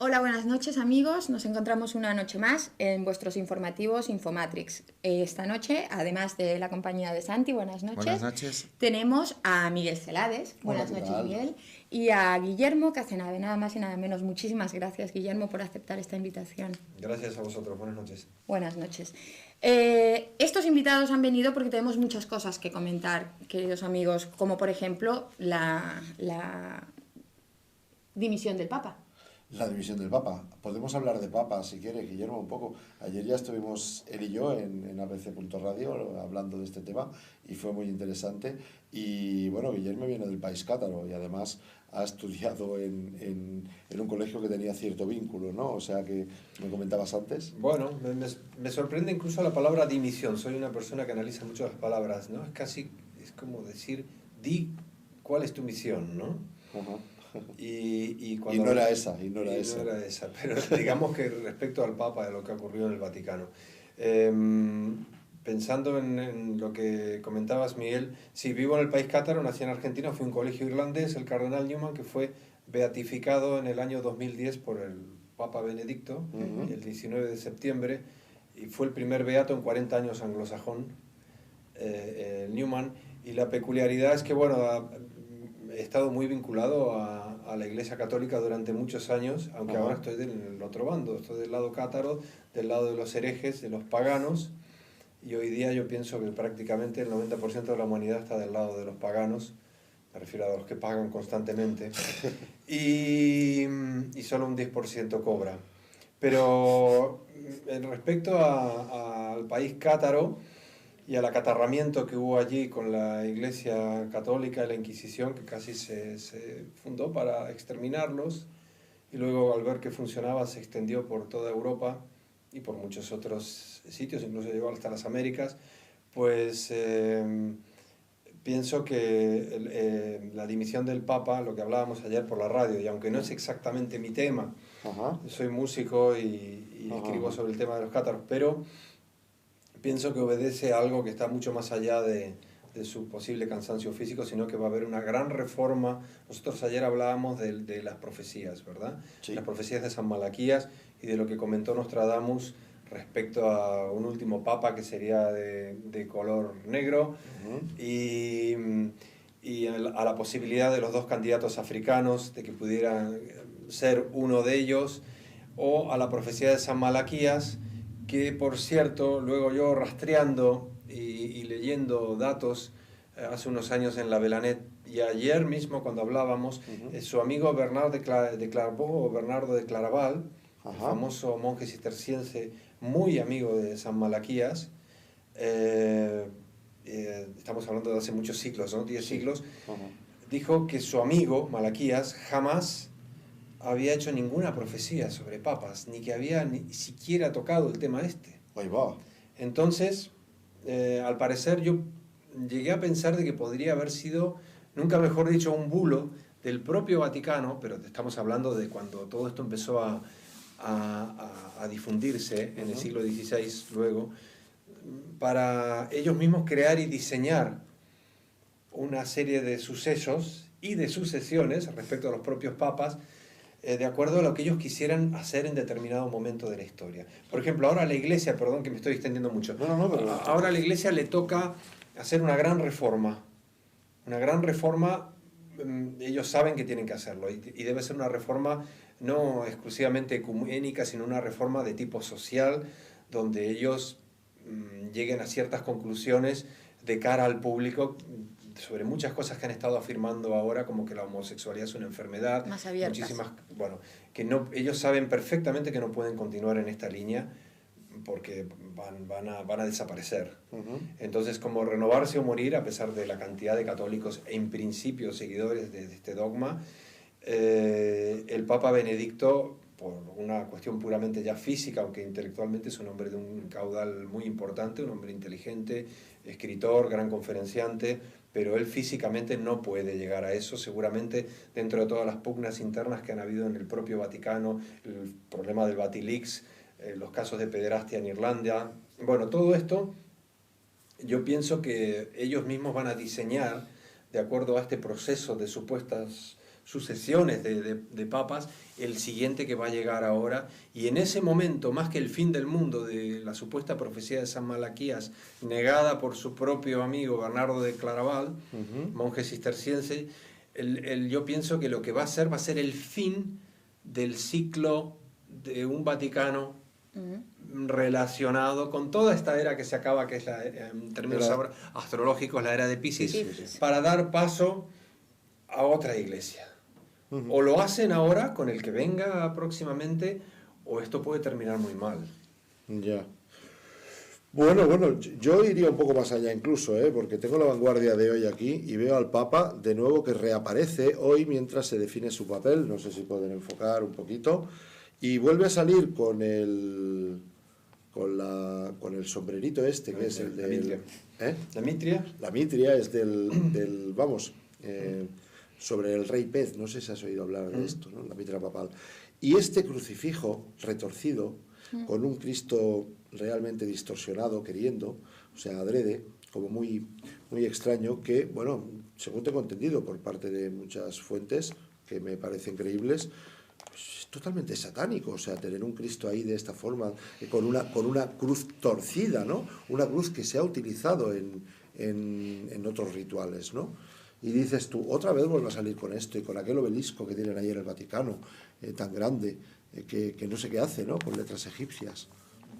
Hola, buenas noches amigos, nos encontramos una noche más en vuestros informativos Infomatrix. Esta noche, además de la compañía de Santi, buenas noches, tenemos a Miguel Celades, buenas noches Miguel, y a Guillermo Cacenave, nada más y nada menos. Muchísimas gracias Guillermo por aceptar esta invitación. Gracias a vosotros, buenas noches. Buenas noches. Estos invitados han venido porque tenemos muchas cosas que comentar, queridos amigos, como por ejemplo la dimisión del Papa. La dimisión del Papa. Podemos hablar de Papa, si quiere, Guillermo, un poco. Ayer ya estuvimos él y yo en abc.radio hablando de este tema y fue muy interesante. Y bueno, Guillermo viene del país cátaro y además ha estudiado en un colegio que tenía cierto vínculo, ¿no? O sea que me comentabas antes. Bueno, me sorprende incluso la palabra dimisión. Soy una persona que analiza mucho las palabras, ¿no? Es como decir, di cuál es tu misión, ¿no? Uh-huh. Y no era esa, pero digamos que respecto al Papa, de lo que ocurrió en el Vaticano, pensando en lo que comentabas, Miguel, sí, vivo en el país cátaro, nací en Argentina, fui a un colegio irlandés, el cardenal Newman, que fue beatificado en el año 2010 por el Papa Benedicto, uh-huh, el 19 de septiembre, y fue el primer beato en 40 años anglosajón, Newman, y la peculiaridad es que, bueno, he estado muy vinculado a la Iglesia Católica durante muchos años, aunque ahora estoy del otro bando, estoy del lado cátaro, del lado de los herejes, de los paganos, y hoy día yo pienso que prácticamente el 90% de la humanidad está del lado de los paganos, me refiero a los que pagan constantemente, y solo un 10% cobra. Pero respecto al país cátaro, y al acatarramiento que hubo allí con la Iglesia Católica y la Inquisición, que casi se fundó para exterminarlos, y luego al ver que funcionaba se extendió por toda Europa y por muchos otros sitios, incluso llegó hasta las Américas, pues pienso que la dimisión del Papa, lo que hablábamos ayer por la radio, y aunque no es exactamente mi tema, soy músico y escribo sobre el tema de los cátaros, pero pienso que obedece a algo que está mucho más allá de su posible cansancio físico, sino que va a haber una gran reforma. Nosotros ayer hablábamos de las profecías, ¿verdad? Sí. Las profecías de San Malaquías y de lo que comentó Nostradamus respecto a un último papa que sería de color negro, uh-huh, y a la posibilidad de los dos candidatos africanos, de que pudieran ser uno de ellos, o a la profecía de San Malaquías, que por cierto, luego yo rastreando y leyendo datos hace unos años en la Belanet, y ayer mismo cuando hablábamos, uh-huh, su amigo Bernardo de Clairvaux, o Bernardo de Claraval, uh-huh, el famoso monje cisterciense, muy amigo de San Malaquías, estamos hablando de hace muchos siglos, ¿no? 10 siglos, uh-huh, dijo que su amigo Malaquías jamás había hecho ninguna profecía sobre papas, ni que había ni siquiera tocado el tema este. Ahí va. Entonces, al parecer yo llegué a pensar de que podría haber sido, nunca mejor dicho, un bulo del propio Vaticano, pero estamos hablando de cuando todo esto empezó a difundirse en el siglo XVI luego, para ellos mismos crear y diseñar una serie de sucesos y de sucesiones respecto a los propios papas, de acuerdo a lo que ellos quisieran hacer en determinado momento de la historia. Por ejemplo, ahora a la Iglesia, perdón que me estoy extendiendo mucho, ahora a la Iglesia le toca hacer una gran reforma, ellos saben que tienen que hacerlo, y debe ser una reforma no exclusivamente ecuménica, sino una reforma de tipo social, donde ellos lleguen a ciertas conclusiones de cara al público sobre muchas cosas que han estado afirmando ahora, como que la homosexualidad es una enfermedad, más abiertas, muchísimas, bueno, que no, ellos saben perfectamente que no pueden continuar en esta línea porque van a desaparecer. Uh-huh. Entonces, como renovarse o morir, a pesar de la cantidad de católicos en principio seguidores de este dogma, el Papa Benedicto, por una cuestión puramente ya física, aunque intelectualmente es un hombre de un caudal muy importante, un hombre inteligente, escritor, gran conferenciante, pero él físicamente no puede llegar a eso, seguramente dentro de todas las pugnas internas que han habido en el propio Vaticano, el problema del Vatilix, los casos de pederastia en Irlanda. Bueno, todo esto yo pienso que ellos mismos van a diseñar, de acuerdo a este proceso de supuestas sucesiones de papas, el siguiente que va a llegar ahora, y en ese momento, más que el fin del mundo de la supuesta profecía de San Malaquías, negada por su propio amigo Bernardo de Claraval, monje cisterciense, yo pienso que lo que va a ser el fin del ciclo de un Vaticano relacionado con toda esta era que se acaba, que es en términos astrológicos la era de Piscis, para dar paso a otra iglesia. O lo hacen ahora con el que venga próximamente, o esto puede terminar muy mal. Ya. Bueno, yo iría un poco más allá incluso, porque tengo la Vanguardia de hoy aquí y veo al Papa de nuevo que reaparece hoy mientras se define su papel, no sé si pueden enfocar un poquito, y vuelve a salir con el sombrerito este, que es el de... ¿La mitria? La mitria es del vamos... sobre el rey pez, no sé si has oído hablar de esto, ¿no? La mitra papal. Y este crucifijo retorcido, con un Cristo realmente distorsionado, queriendo, o sea, adrede, como muy, muy extraño, que, bueno, según tengo entendido por parte de muchas fuentes, que me parecen creíbles, pues es totalmente satánico, o sea, tener un Cristo ahí de esta forma, con una cruz torcida, ¿no? Una cruz que se ha utilizado en otros rituales, ¿no? Y dices tú, otra vez vuelve a salir con esto y con aquel obelisco que tienen ahí en el Vaticano, tan grande, que no sé qué hace, ¿no? Con letras egipcias.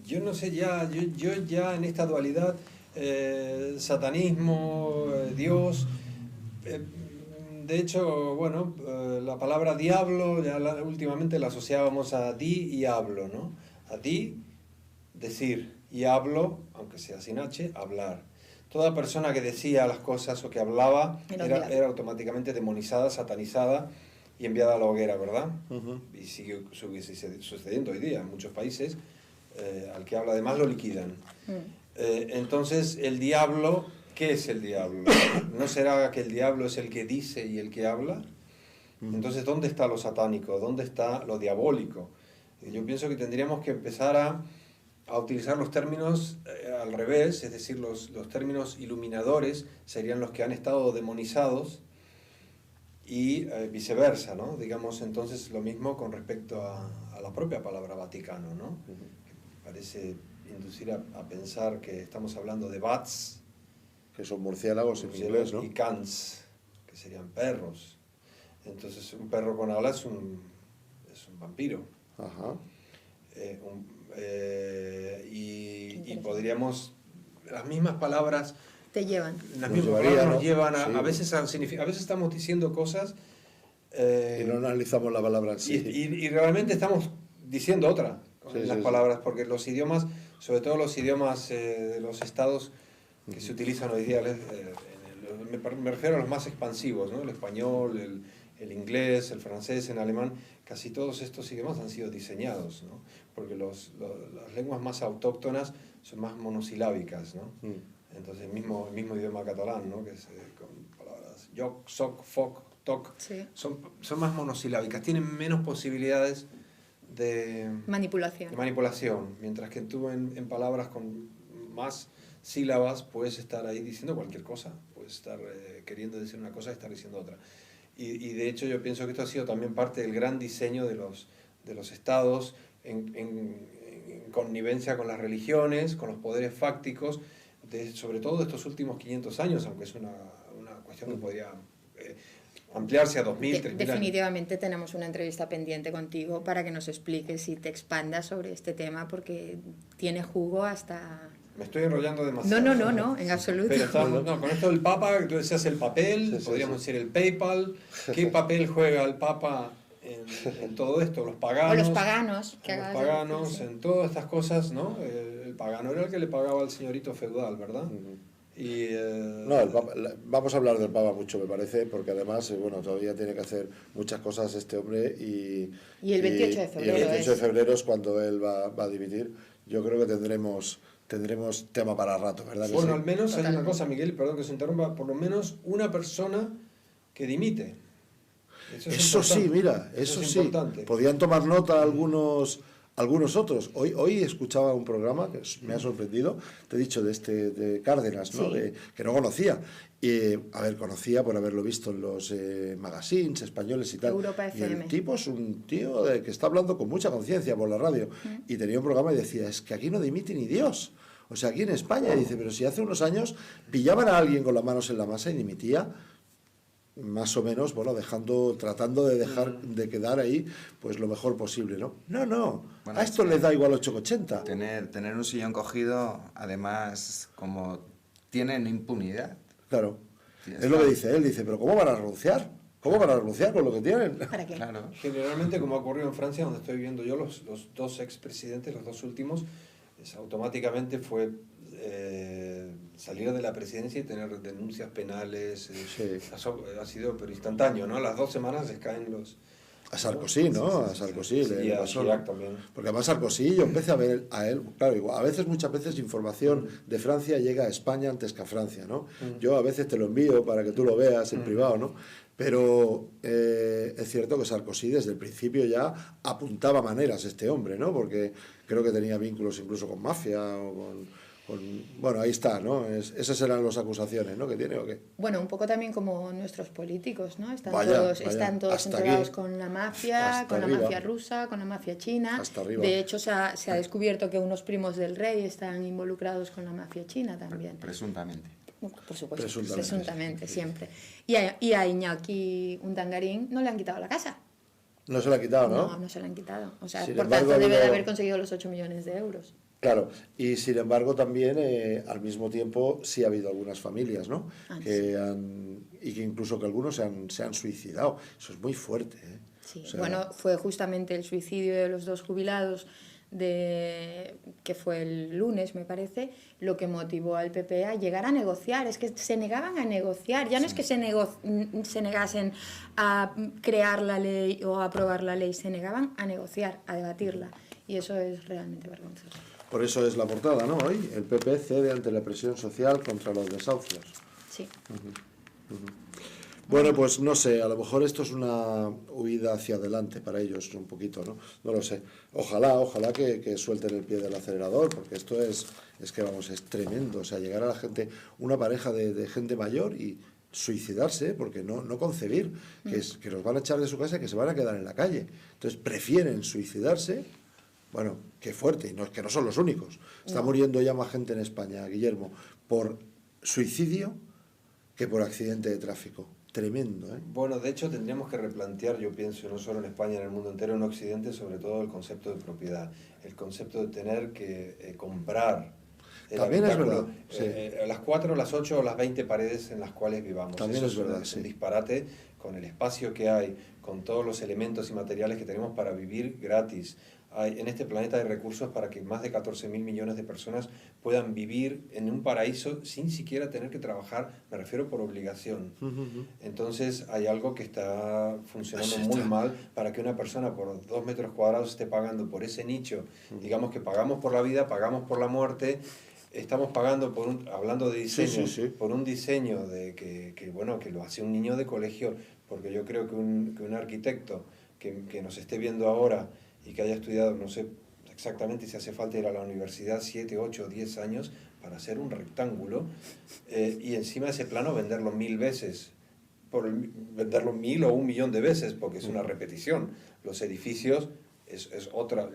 Yo no sé, yo ya en esta dualidad, satanismo, Dios, de hecho, bueno, la palabra diablo ya últimamente la asociábamos a di y hablo, ¿no? A di, decir, y hablo, aunque sea sin H, hablar. Toda persona que decía las cosas o que hablaba era automáticamente demonizada, satanizada y enviada a la hoguera, ¿verdad? Y sigue sucediendo hoy día en muchos países. Al que habla además lo liquidan. Entonces, el diablo, ¿qué es el diablo? ¿No será que el diablo es el que dice y el que habla? Entonces, ¿dónde está lo satánico? ¿Dónde está lo diabólico? Yo pienso que tendríamos que empezar a utilizar los términos al revés, es decir, los términos iluminadores serían los que han estado demonizados y viceversa, ¿no? Digamos entonces lo mismo con respecto a la propia palabra Vaticano, ¿no? Parece inducir a pensar que estamos hablando de bats, que son murciélagos en inglés, ¿no? Y cans, que serían perros. Entonces un perro con alas es un vampiro. Ajá. Y podríamos, las mismas palabras te llevan, las mismas palabras nos llevan a veces a veces estamos diciendo cosas y no analizamos la palabra en sí y realmente estamos diciendo otra con las palabras, porque los idiomas, sobre todo los idiomas de los estados que se utilizan hoy día, me refiero a los más expansivos, ¿no? El español, el inglés, el francés, el alemán, casi todos estos idiomas han sido diseñados, ¿no? Porque las lenguas más autóctonas son más monosilábicas, ¿no? Entonces el mismo idioma catalán, ¿no? Que es con palabras yoc, soc, foc, toc, son más monosilábicas, tienen menos posibilidades de manipulación, mientras que tú en palabras con más sílabas puedes estar ahí diciendo cualquier cosa, puedes estar queriendo decir una cosa y estar diciendo otra. Y de hecho yo pienso que esto ha sido también parte del gran diseño de los estados en connivencia con las religiones, con los poderes fácticos, sobre todo de estos últimos 500 años, aunque es una cuestión que podría ampliarse a 2000, 3000 años. Definitivamente tenemos una entrevista pendiente contigo para que nos expliques y te expandas sobre este tema, porque tiene jugo hasta... Me estoy enrollando demasiado. No, en absoluto. Pero con esto del Papa, tú decías el papel, podríamos decir el PayPal. ¿Qué papel juega el Papa en todo esto? Los paganos. O los paganos. Los paganos, en todas estas cosas, ¿no? El pagano era el que le pagaba al señorito feudal, ¿verdad? Y, no, el Papa, vamos a hablar del Papa mucho, me parece, porque además, bueno, todavía tiene que hacer muchas cosas este hombre y el 28 de febrero. Y el 28 de febrero es cuando él va a dimitir. Yo creo que tendremos tendremos tema para rato, ¿verdad? Bueno, al menos hay una cosa, Miguel, perdón que se interrumpa, por lo menos una persona que dimite. Eso sí, mira, eso sí. Importante. Podían tomar nota algunos otros. Hoy escuchaba un programa que me ha sorprendido, te he dicho, de Cárdenas, ¿no? Sí. Que no conocía. Conocía por haberlo visto en los magazines españoles y tal. Europa FM. Y el tipo es un tío que está hablando con mucha conciencia por la radio. Y tenía un programa y decía, es que aquí no dimite ni Dios. O sea, aquí en España, dice, pero si hace unos años pillaban a alguien con las manos en la masa y dimitía, más o menos, bueno, tratando de dejar de quedar ahí pues lo mejor posible, ¿no? No, bueno, a esto les da igual 8,80. Tener un sillón cogido, además, como tienen impunidad. Claro, es lo que dice él, dice, pero ¿cómo van a renunciar? ¿Cómo van a renunciar con lo que tienen? ¿Para qué? Claro. Generalmente, como ha ocurrido en Francia, donde estoy viviendo yo, los dos expresidentes, los dos últimos, automáticamente fue salir de la presidencia y tener denuncias penales. Sí. Ha sido pero instantáneo, ¿no? A las 2 semanas les caen los... A Sarkozy, ¿no? A Sarkozy. Sí, a Chirac también. Porque además Sarkozy, yo empecé a ver a él, claro, igual, muchas veces información de Francia llega a España antes que a Francia, ¿no? Yo a veces te lo envío para que tú lo veas en privado, ¿no? Pero es cierto que Sarkozy desde el principio ya apuntaba maneras este hombre, ¿no? Porque creo que tenía vínculos incluso con mafia o con bueno, ahí está, ¿no? Esas eran las acusaciones, ¿no? ¿Que tiene o qué? Bueno, un poco también como nuestros políticos, ¿no? Están todos hasta entregados aquí, con la mafia, con arriba, la mafia rusa, con la mafia china. Hasta arriba. De hecho, se ha descubierto que unos primos del rey están involucrados con la mafia china también. Presuntamente. Por supuesto, presuntamente sí. Siempre. Y a Iñaki Urdangarín no le han quitado la casa. No se la ha quitado, ¿no? No se la han quitado. O sea, Sin por embargo, tanto, debe de haber conseguido los 8 millones de euros. Claro, y sin embargo también al mismo tiempo sí ha habido algunas familias, ¿no? Que incluso que algunos se han suicidado. Eso es muy fuerte, ¿eh? Sí. O sea, bueno, fue justamente el suicidio de los 2 jubilados que fue el lunes, me parece, lo que motivó al PP a llegar a negociar. Es que se negaban a negociar. Ya no es que se negasen a crear la ley o a aprobar la ley, se negaban a negociar, a debatirla. Y eso es realmente vergonzoso. Por eso es la portada, ¿no? Hoy el PP cede ante la presión social contra los desahucios. Sí. Bueno, pues no sé, a lo mejor esto es una huida hacia adelante para ellos, un poquito, ¿no? No lo sé. Ojalá que suelten el pie del acelerador, porque esto es que, vamos, es tremendo. O sea, llegar a la gente, una pareja de gente mayor y suicidarse, porque no concebir que los van a echar de su casa y que se van a quedar en la calle. Entonces, prefieren suicidarse. Bueno, qué fuerte, y que no son los únicos. Está muriendo ya más gente en España, Guillermo, por suicidio que por accidente de tráfico. Tremendo, ¿eh? Bueno, de hecho tendríamos que replantear, yo pienso, no solo en España, en el mundo entero, en Occidente, sobre todo el concepto de propiedad, el concepto de tener que comprar. También es verdad. Sí. Las 4, las 8 o las 20 paredes en las cuales vivamos. También es verdad, un disparate con el espacio que hay, con todos los elementos y materiales que tenemos para vivir gratis. En este planeta hay recursos para que más de 14.000 millones de personas puedan vivir en un paraíso sin siquiera tener que trabajar, me refiero por obligación. Entonces hay algo que está funcionando muy mal para que una persona por 2 metros cuadrados esté pagando por ese nicho. Digamos que pagamos por la vida, pagamos por la muerte, estamos pagando hablando de diseño, por un diseño de que lo hace un niño de colegio, porque yo creo que un arquitecto que nos esté viendo ahora y que haya estudiado, no sé exactamente si hace falta ir a la universidad 7, 8 o 10 años para hacer un rectángulo y encima de ese plano venderlo 1000 veces, venderlo 1000 o 1 millón de veces, porque es una repetición. Los edificios es otra,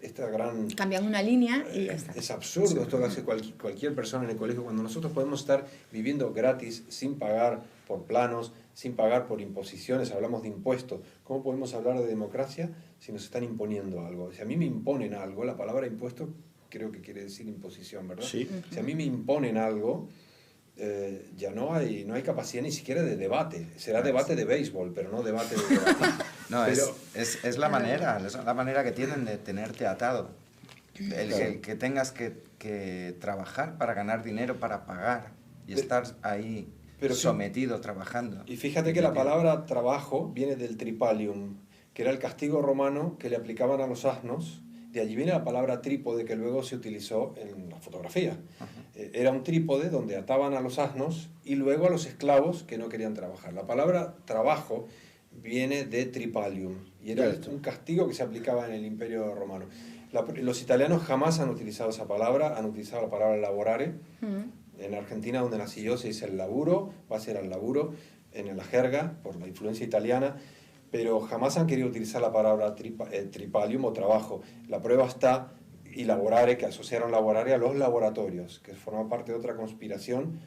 esta gran... Cambian una línea y ya está. Es absurdo, esto lo hace cualquier persona en el colegio, cuando nosotros podemos estar viviendo gratis, sin pagar por planos, sin pagar por imposiciones, hablamos de impuestos. ¿Cómo podemos hablar de democracia si nos están imponiendo algo? Si a mí me imponen algo, la palabra impuesto creo que quiere decir imposición, ¿verdad? Sí. Si a mí me imponen algo, ya no hay capacidad ni siquiera de debate. Será debate de béisbol, pero no debate de debate. No, pero, es la manera que tienen de tenerte atado. El que tengas que trabajar para ganar dinero, para pagar y estar ahí sometido, trabajando. Y fíjate que la palabra trabajo viene del tripalium, que era el castigo romano que le aplicaban a los asnos. De allí viene la palabra trípode, que luego se utilizó en la fotografía. Era un trípode donde ataban a los asnos y luego a los esclavos que no querían trabajar. La palabra trabajo viene de tripalium y era un castigo que se aplicaba en el Imperio Romano. Los italianos jamás han utilizado esa palabra, han utilizado la palabra lavorare. En Argentina, donde nací yo, se dice el laburo, va a ser el laburo, en la jerga, por la influencia italiana, pero jamás han querido utilizar la palabra tripalium o trabajo. La prueba está, y laborare, que asociaron laborare a los laboratorios, que forma parte de otra conspiración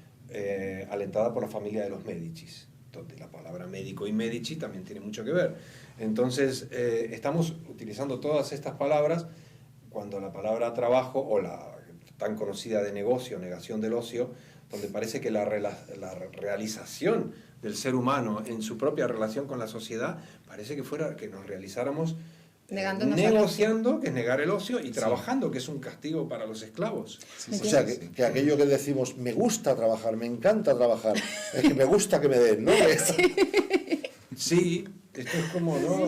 alentada por la familia de los Médicis, donde la palabra médico y Medici también tiene mucho que ver. Entonces, estamos utilizando todas estas palabras cuando la palabra trabajo o la tan conocida de negocio, negación del ocio, donde parece que la realización del ser humano en su propia relación con la sociedad, parece que fuera que nos realizáramos negociando, que es negar el ocio, y trabajando, que es un castigo para los esclavos. O sea, que aquello que decimos, me gusta trabajar, me encanta trabajar, es que me gusta que me den, ¿no? Sí, esto es como, ¿no?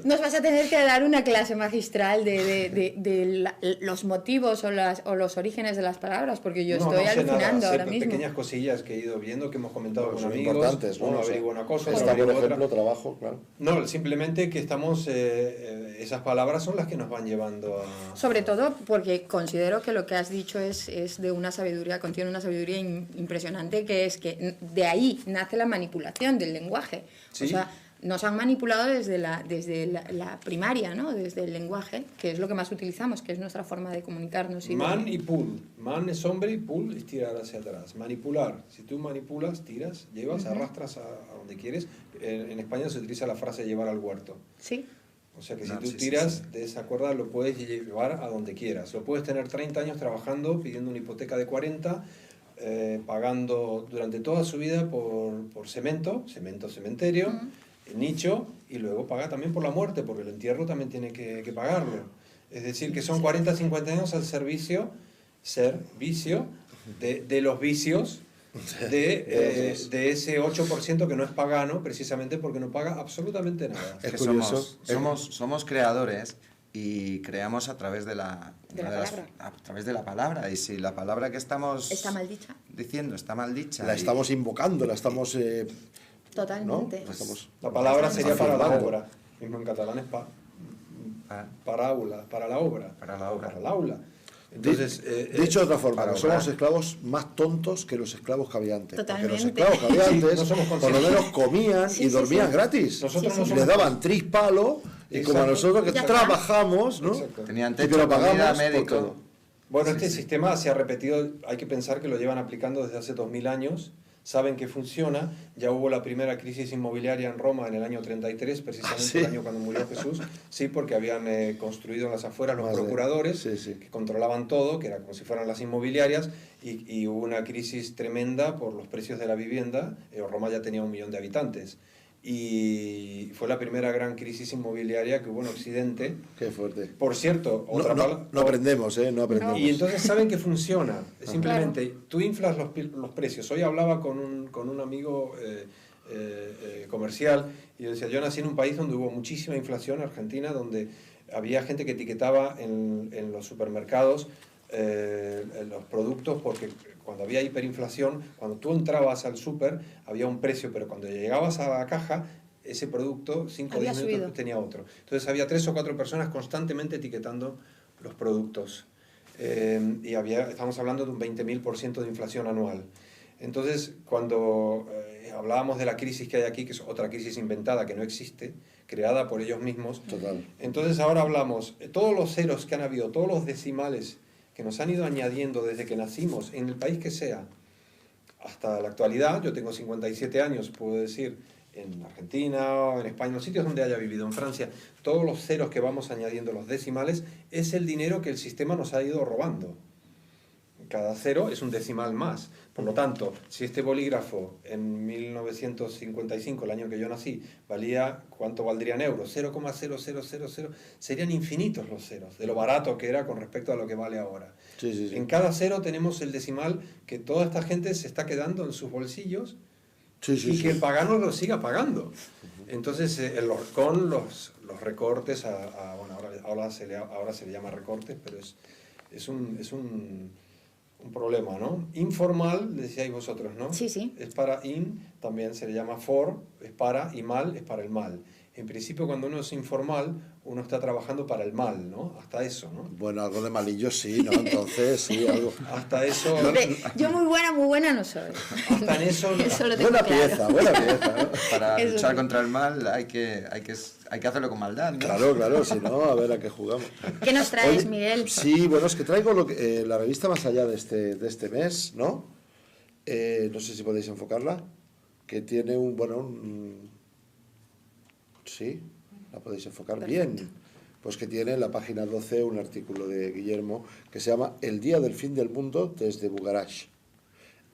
Nos vas a tener que dar una clase magistral de los motivos o los orígenes de las palabras, porque yo estoy alucinando ahora mismo. Pequeñas cosillas que he ido viendo, que hemos comentado con amigos. Importantes, ¿no? Uno averigua una cosa, otro averigua otra. Por ejemplo, trabajo, claro. No, simplemente que estamos... esas palabras son las que nos van llevando a... Sobre todo porque considero que lo que has dicho es de una sabiduría, contiene una sabiduría impresionante, que es que de ahí nace la manipulación del lenguaje. ¿Sí? O sea, nos han manipulado desde la primaria, ¿no? Desde el lenguaje, que es lo que más utilizamos, que es nuestra forma de comunicarnos. Man y pull. Man es hombre y pull es tirar hacia atrás. Manipular. Si tú manipulas, tiras, llevas, arrastras a donde quieres. En España se utiliza la frase llevar al huerto. Sí. O sea que si tú tiras de esa cuerda, lo puedes llevar a donde quieras. Lo puedes tener 30 años trabajando, pidiendo una hipoteca de 40, pagando durante toda su vida por cementerio, nicho, y luego paga también por la muerte, porque el entierro también tiene que pagarlo. Es decir, que son 40, 50 años al servicio de los vicios de ese 8% que no es pagano, precisamente porque no paga absolutamente nada. Es que somos creadores y creamos a través de la palabra. Y si la palabra que estamos está mal dicha, diciendo está mal dicha, la estamos invocando, la estamos... totalmente. ¿no? La palabra sería para la obra. Mismo en catalán es para aula, para la obra, para el aula. Entonces, dicho de otra forma, somos esclavos más tontos que los esclavos caviantes. Totalmente. Porque los esclavos caviantes por lo menos comían y dormían gratis. Les daban 3 palos y como a nosotros que trabajamos, ¿no? Tenían techo, comida, médico. Bueno, este sistema se ha repetido, hay que pensar que lo llevan aplicando desde hace 2000 años. Saben que funciona. Ya hubo la primera crisis inmobiliaria en Roma en el año 33, precisamente el año cuando murió Jesús. Sí, porque habían construido en las afueras los procuradores que controlaban todo, que era como si fueran las inmobiliarias, y hubo una crisis tremenda por los precios de la vivienda. Roma ya tenía 1 millón de habitantes. Y fue la primera gran crisis inmobiliaria que hubo en Occidente. Qué fuerte. Por cierto, no aprendemos, no aprendemos. Y entonces saben que funciona. Simplemente tú inflas los precios. Hoy hablaba con un amigo comercial y yo decía, yo nací en un país donde hubo muchísima inflación, Argentina, donde había gente que etiquetaba en los supermercados los productos, porque cuando había hiperinflación, cuando tú entrabas al súper había un precio, pero cuando llegabas a la caja ese producto 5 o 10 minutos después tenía otro. Entonces había 3 o 4 personas constantemente etiquetando los productos y estamos hablando de un 20.000% de inflación anual. Entonces cuando hablábamos de la crisis que hay aquí, que es otra crisis inventada que no existe, creada por ellos mismos. Total. Entonces ahora hablamos todos los ceros que han habido, todos los decimales que nos han ido añadiendo desde que nacimos, en el país que sea, hasta la actualidad. Yo tengo 57 años, puedo decir, en Argentina, o en España, en los sitios donde haya vivido, en Francia, todos los ceros que vamos añadiendo, los decimales, es el dinero que el sistema nos ha ido robando. Cada cero es un decimal más. Por lo tanto, si este bolígrafo en 1955, el año que yo nací, valía, ¿cuánto valdría en euros? 0,0000, serían infinitos los ceros, de lo barato que era con respecto a lo que vale ahora. Sí. En cada cero tenemos el decimal que toda esta gente se está quedando en sus bolsillos y que el pagano lo siga pagando. Entonces, con los recortes bueno, ahora ahora se le llama recortes, pero es un problema, ¿no? Informal, decíais vosotros, ¿no? Sí, sí. Es para también se le llama for, es para, y mal es para el mal. En principio, cuando uno es informal, uno está trabajando para el mal, ¿no? Hasta eso, ¿no? Bueno, algo de malillo sí, ¿no? Entonces, sí, algo... Hasta eso... Yo muy buena no soy. Hasta en eso... Eso lo tengo buena claro. pieza, ¿no? Para Eso luchar sí. contra el mal hay que hacerlo con maldad, ¿no? Claro, si no, a ver a qué jugamos. ¿Qué nos traes, Oye, Miguel? Sí, bueno, es que traigo la revista Más Allá de este mes, ¿no? No sé si podéis enfocarla, que tiene sí, la podéis enfocar. Perfecto. Bien. Pues que tiene en la página 12 un artículo de Guillermo que se llama El día del fin del mundo desde Bugarach.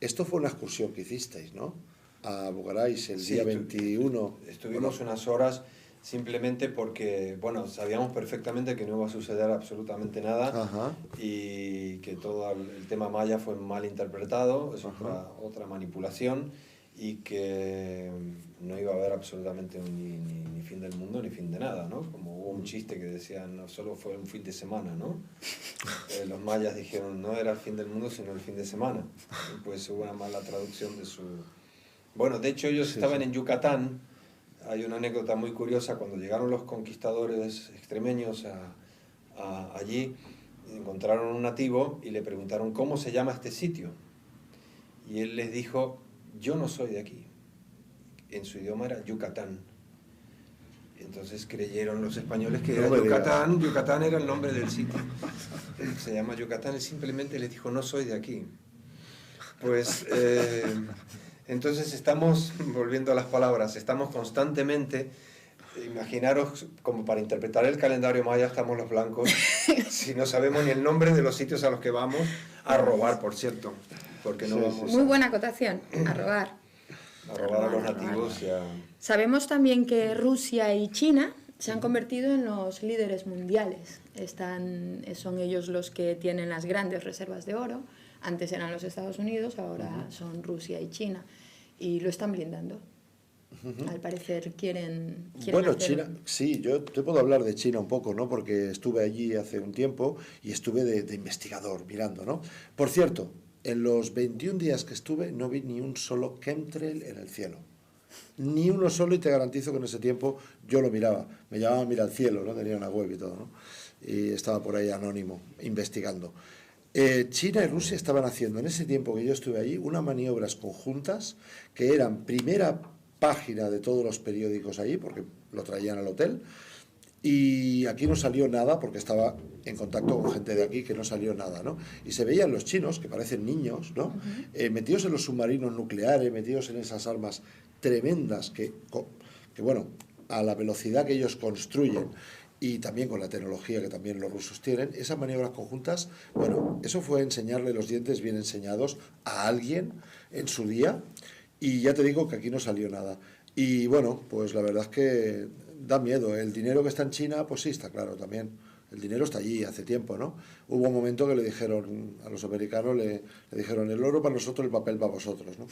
Esto fue una excursión que hicisteis, ¿no? A Bugarach el día 21. Estuvimos unas horas simplemente porque, bueno, sabíamos perfectamente que no iba a suceder absolutamente nada. Ajá. Y que todo el tema maya fue mal interpretado, es otra manipulación, y que no iba a haber absolutamente ni fin del mundo ni fin de nada, ¿no? Como hubo un chiste que decía, no solo fue un fin de semana, ¿no? Los mayas dijeron, no era el fin del mundo, sino el fin de semana. Y pues hubo una mala traducción de su... Bueno, de hecho ellos estaban en Yucatán. Hay una anécdota muy curiosa, cuando llegaron los conquistadores extremeños allí, encontraron un nativo y le preguntaron, ¿cómo se llama este sitio? Y él les dijo, yo no soy de aquí. En su idioma era Yucatán. Entonces creyeron los españoles que era Yucatán. Yucatán era el nombre del sitio. Se llama Yucatán, él simplemente les dijo, no soy de aquí. Pues entonces estamos, volviendo a las palabras, estamos constantemente, imaginaros como para interpretar el calendario maya estamos los blancos, si no sabemos ni el nombre de los sitios a los que vamos, a robar, por cierto, porque no vamos Muy buena acotación, a robar. A robar a los nativos. Sabemos también que Rusia y China se han convertido en los líderes mundiales. Son ellos los que tienen las grandes reservas de oro. Antes eran los Estados Unidos, ahora son Rusia y China. Y lo están blindando. Al parecer quieren bueno, hacer... China, sí, yo te puedo hablar de China un poco, ¿no? Porque estuve allí hace un tiempo y estuve de investigador mirando, ¿no? Por cierto, en los 21 días que estuve no vi ni un solo chemtrail en el cielo. Ni uno solo, y te garantizo que en ese tiempo yo lo miraba. Me llamaba Mira al Cielo, ¿no? Tenía una web y todo, ¿no? Y estaba por ahí anónimo, investigando. China y Rusia estaban haciendo en ese tiempo que yo estuve allí unas maniobras conjuntas que eran primera página de todos los periódicos allí, porque lo traían al hotel, y aquí no salió nada, porque estaba en contacto con gente de aquí, que no salió nada, ¿no? Y se veían los chinos, que parecen niños, ¿no? Metidos en los submarinos nucleares, metidos en esas armas tremendas que, bueno, a la velocidad que ellos construyen, y también con la tecnología que también los rusos tienen, esas maniobras conjuntas, bueno, eso fue enseñarle los dientes bien enseñados a alguien en su día, y ya te digo que aquí no salió nada. Y bueno, pues la verdad es que da miedo. El dinero que está en China, pues sí, está claro también. El dinero está allí hace tiempo, ¿no? Hubo un momento que le dijeron a los americanos, le dijeron, el oro para nosotros, el papel para vosotros, ¿no?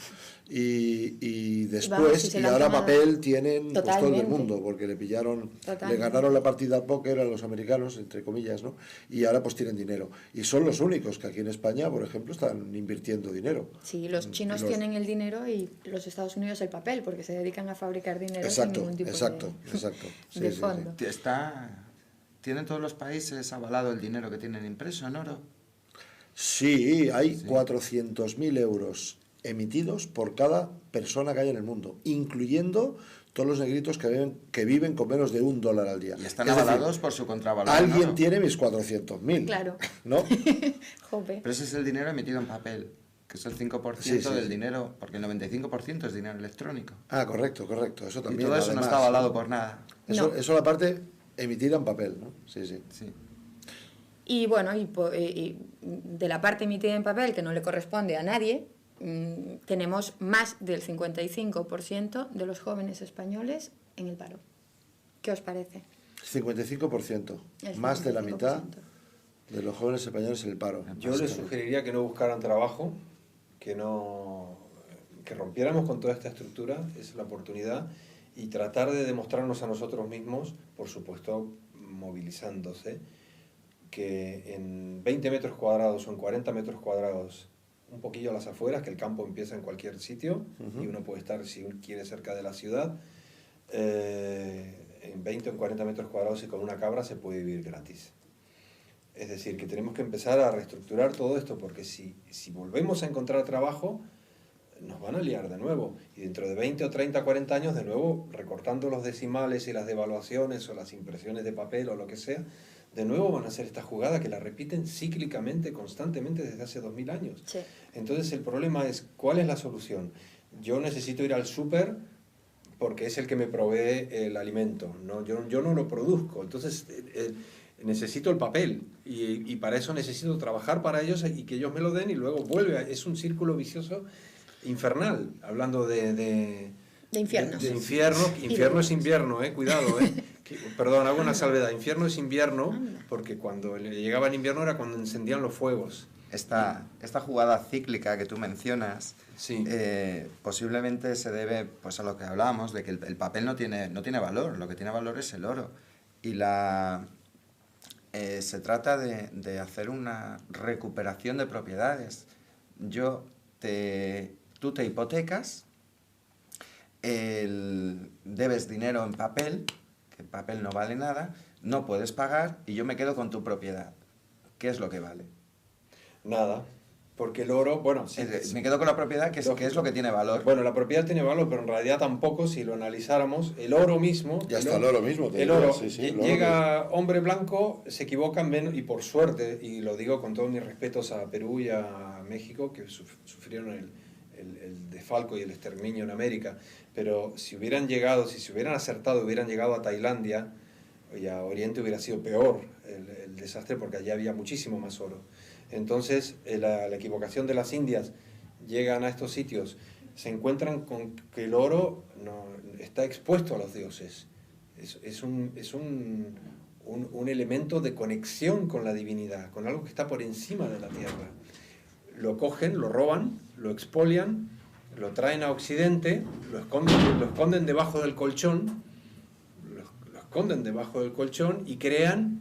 Y después, y ahora papel tienen pues, todo el mundo, porque le pillaron, le ganaron la partida al póker a los americanos, entre comillas, ¿no? Y ahora pues tienen dinero. Y son los únicos que aquí en España, por ejemplo, están invirtiendo dinero. Sí, los chinos tienen el dinero y los Estados Unidos el papel, porque se dedican a fabricar dinero sin ningún tipo de fondo. Sí. ¿Tienen todos los países avalado el dinero que tienen impreso en oro? Sí, hay 400.000 euros emitidos por cada persona que hay en el mundo, incluyendo todos los negritos que viven con menos de $1 al día. Y están avalados por su contravalor. Alguien tiene mis 400.000. Claro. ¿No? Pero ese es el dinero emitido en papel, que es el 5% del dinero, porque el 95% es dinero electrónico. Ah, correcto. Eso también. Y todo eso no está avalado por nada. Eso la parte emitida en papel, ¿no? Sí. Y bueno, y de la parte emitida en papel, que no le corresponde a nadie, tenemos más del 55% de los jóvenes españoles en el paro. ¿Qué os parece? 55%. Más de la mitad de los jóvenes españoles en el paro. Yo les sugeriría que no buscaran trabajo, que rompiéramos con toda esta estructura, es la oportunidad, y tratar de demostrarnos a nosotros mismos, por supuesto, movilizándose, que en 20 metros cuadrados o en 40 metros cuadrados, un poquillo a las afueras, que el campo empieza en cualquier sitio, y uno puede estar, si uno quiere, cerca de la ciudad, en 20 o en 40 metros cuadrados y con una cabra se puede vivir gratis. Es decir, que tenemos que empezar a reestructurar todo esto, porque si volvemos a encontrar trabajo, nos van a liar de nuevo. Y dentro de 20 o 30, 40 años, de nuevo, recortando los decimales y las devaluaciones o las impresiones de papel o lo que sea, de nuevo van a hacer esta jugada que la repiten cíclicamente, constantemente desde hace 2000 años. Sí. Entonces el problema es, ¿cuál es la solución? Yo necesito ir al súper porque es el que me provee el alimento, ¿no? Yo no lo produzco, entonces necesito el papel y para eso necesito trabajar para ellos y que ellos me lo den y luego vuelve. Es un círculo vicioso infernal, hablando de infierno. De infierno. Infierno es invierno, cuidado, Perdón, hago una salvedad. Infierno es invierno, porque cuando llegaba el invierno era cuando encendían los fuegos. Esta jugada cíclica que tú mencionas, sí. Posiblemente se debe pues, a lo que hablábamos, de que el papel no tiene valor, lo que tiene valor es el oro. Y se trata de hacer una recuperación de propiedades. Tú te hipotecas, debes dinero en papel, que el papel no vale nada, no puedes pagar y yo me quedo con tu propiedad. ¿Qué es lo que vale? Nada, porque el oro, bueno... Sí, me quedo con la propiedad, que es lo que tiene valor. Bueno, la propiedad tiene valor, pero en realidad tampoco, si lo analizáramos, el oro mismo... Ya está el oro mismo. El oro, llega hombre blanco, se equivocan menos, y por suerte, y lo digo con todos mis respetos a Perú y a México, que sufrieron el desfalco y el exterminio en América, pero si se hubieran acertado, hubieran llegado a Tailandia y a Oriente, hubiera sido peor el desastre, porque allá había muchísimo más oro. Entonces, la equivocación de las Indias, llegan a estos sitios, se encuentran con que el oro está expuesto a los dioses. Es un elemento de conexión con la divinidad, con algo que está por encima de la tierra. Lo cogen, lo roban, lo expolian, lo traen a Occidente, lo esconden debajo del colchón, y crean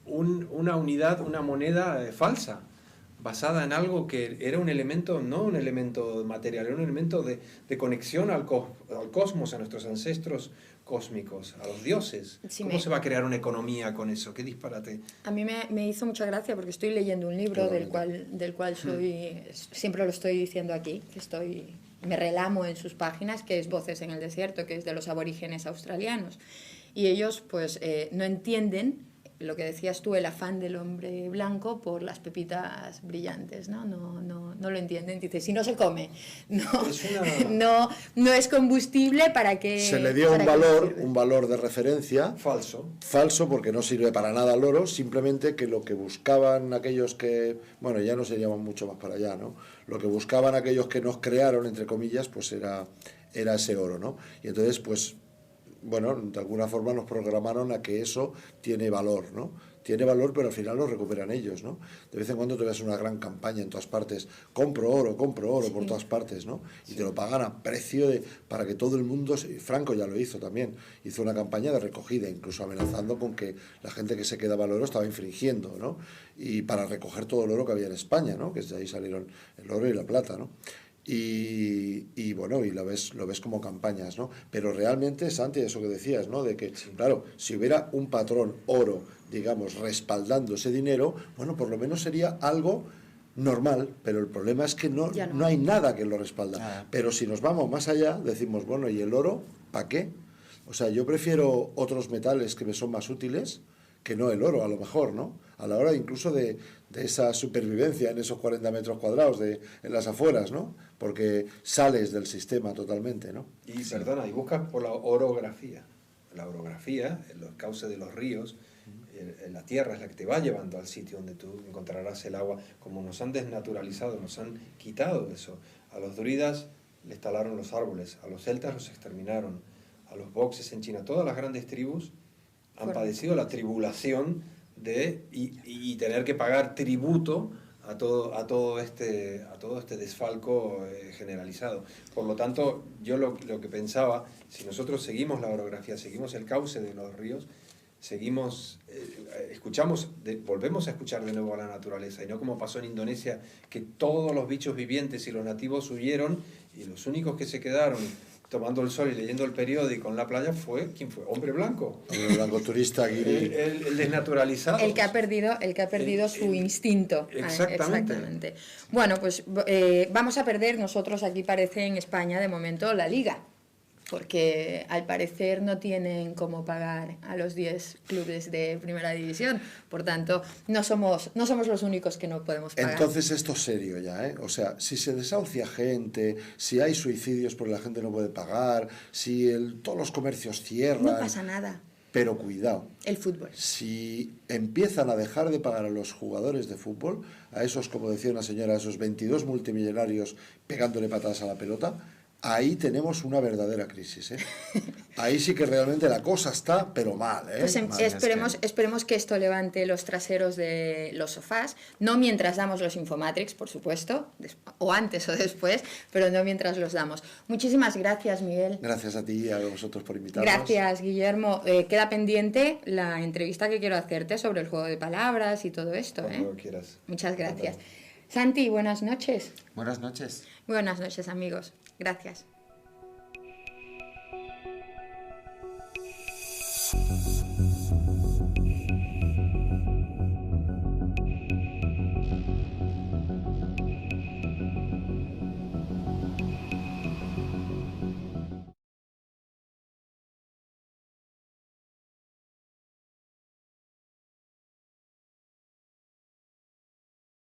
una unidad, una moneda falsa, basada en algo que era un elemento, no un elemento material, era un elemento de conexión al cosmos, a nuestros ancestros cósmicos, a los dioses. Sí, ¿cómo se va a crear una economía con eso? ¡Qué disparate! A mí me hizo mucha gracia porque estoy leyendo un libro del cual siempre lo estoy diciendo aquí, me relamo en sus páginas, que es Voces en el Desierto, que es de los aborígenes australianos. Y ellos pues no entienden lo que decías tú, el afán del hombre blanco por las pepitas brillantes, ¿no? No lo entienden. Dice, si no se come, no es combustible para que... Se le dio un valor de referencia... Falso, porque no sirve para nada el oro, simplemente que lo que buscaban aquellos que... Bueno, ya nos iríamos mucho más para allá, ¿no? Lo que buscaban aquellos que nos crearon, entre comillas, pues era ese oro, ¿no? Y entonces, pues... Bueno, de alguna forma nos programaron a que eso tiene valor, ¿no? Tiene valor, pero al final lo recuperan ellos, ¿no? De vez en cuando te ves una gran campaña en todas partes, compro oro sí. Por todas partes, ¿no? Y te lo pagan a precio para que todo el mundo... Franco ya lo hizo también, hizo una campaña de recogida, incluso amenazando con que la gente que se quedaba el oro estaba infringiendo, ¿no? Y para recoger todo el oro que había en España, ¿no? Que de ahí salieron el oro y la plata, ¿no? Y bueno, y lo ves como campañas, ¿no? Pero realmente, Santi, eso que decías, ¿no? De que, claro, si hubiera un patrón oro, digamos, respaldando ese dinero, bueno, por lo menos sería algo normal, pero el problema es que no hay nada que lo respalda. Pero si nos vamos más allá, decimos, bueno, ¿y el oro? ¿Para qué? O sea, yo prefiero otros metales que me son más útiles que no el oro, a lo mejor, ¿no? A la hora incluso de esa supervivencia en esos 40 metros cuadrados en las afueras, ¿no? Porque sales del sistema totalmente, ¿no? Y perdona, y buscas por la orografía. La orografía, los cauces de los ríos, la tierra es la que te va llevando al sitio donde tú encontrarás el agua. Como nos han desnaturalizado, nos han quitado eso. A los druidas les talaron los árboles, a los celtas los exterminaron, a los boxes en China, todas las grandes tribus han padecido la tribulación y tener que pagar tributo a todo este desfalco generalizado. Por lo tanto, yo lo que pensaba, si nosotros seguimos la orografía, seguimos el cauce de los ríos, seguimos, volvemos a escuchar de nuevo a la naturaleza, y no como pasó en Indonesia, que todos los bichos vivientes y los nativos huyeron, y los únicos que se quedaron tomando el sol y leyendo el periódico en la playa ¿quién fue? Hombre blanco. Hombre blanco turista. El desnaturalizado. El que ha perdido su instinto. Exactamente. Bueno, pues vamos a perder nosotros aquí, parece, en España, de momento, la Liga. Porque al parecer no tienen cómo pagar a los 10 clubes de primera división. Por tanto, no somos los únicos que no podemos pagar. Entonces esto es serio ya, ¿eh? O sea, si se desahucia gente, si hay suicidios porque la gente no puede pagar, si todos los comercios cierran... No pasa nada. Pero cuidado. El fútbol. Si empiezan a dejar de pagar a los jugadores de fútbol, a esos, como decía una señora, a esos 22 multimillonarios pegándole patadas a la pelota... Ahí tenemos una verdadera crisis, ¿eh? Ahí sí que realmente la cosa está, pero mal, ¿eh? Pues esperemos que esto levante los traseros de los sofás, no mientras damos los Infomatrix, por supuesto, o antes o después, pero no mientras los damos. Muchísimas gracias, Miguel. Gracias a ti y a vosotros por invitarnos. Gracias, Guillermo. Queda pendiente la entrevista que quiero hacerte sobre el juego de palabras y todo esto, ¿eh? Cuando quieras. Muchas gracias. Santi, buenas noches. Buenas noches. Buenas noches, amigos. Gracias.